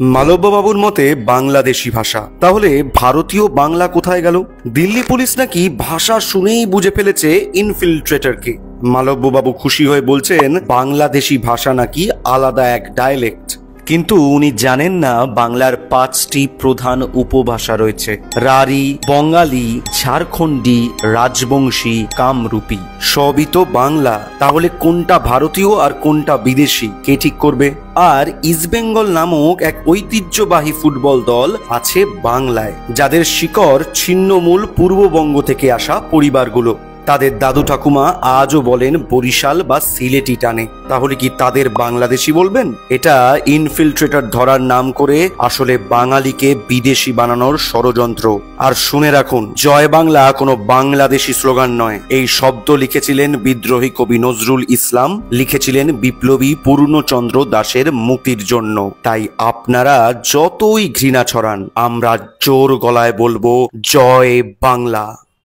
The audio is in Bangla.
মালব্যবাবুর মতে বাংলাদেশি ভাষা, তাহলে ভারতীয় বাংলা কোথায় গেল? দিল্লি পুলিশ নাকি ভাষা শুনেই বুঝে ফেলেছে ইনফিল্ট্রেটরকে। মালব্যবাবু খুশি হয়ে বলছেন বাংলাদেশি ভাষা নাকি আলাদা এক ডায়ালেক্ট, কিন্তু উনি জানেন না বাংলার 5টি প্রধান উপভাষা রয়েছে। রাঢ়ী, বঙ্গালী, ঝাড়খণ্ডী, রাজবংশী, কামরূপী, সবই তো বাংলা। তাহলে কোনটা ভারতীয় আর কোনটা বিদেশি কে ঠিক করবে? আর ইস্টবেঙ্গল নামক এক ঐতিহ্যবাহী ফুটবল দল আছে বাংলায়, যাদের শিকড় ছিন্নমূল পূর্ববঙ্গ থেকে আসা পরিবারগুলো। তাদের দাদু ঠাকুমা আজও বলেন বরিশাল বা সিলেটি টানে। তাহলে কি তাদের বাংলাদেশি বলবেন? এটা ইনফিল্ট্রেটর ধরার নাম করে আসলে বাঙালিকে বিদেশি বানানোর ষড়যন্ত্র। আর শুনে রাখুন, জয় বাংলা কোনো বাংলাদেশি স্লোগান নয়। এই শব্দ লিখেছিলেন বিদ্রোহী কবি নজরুল ইসলাম, লিখেছিলেন বিপ্লবী পূর্ণচন্দ্র দাশের মুক্তির জন্য। তাই আপনারা যতই ঘৃণা ছড়ান, আমরা জোর গলায় বলবো জয় বাংলা।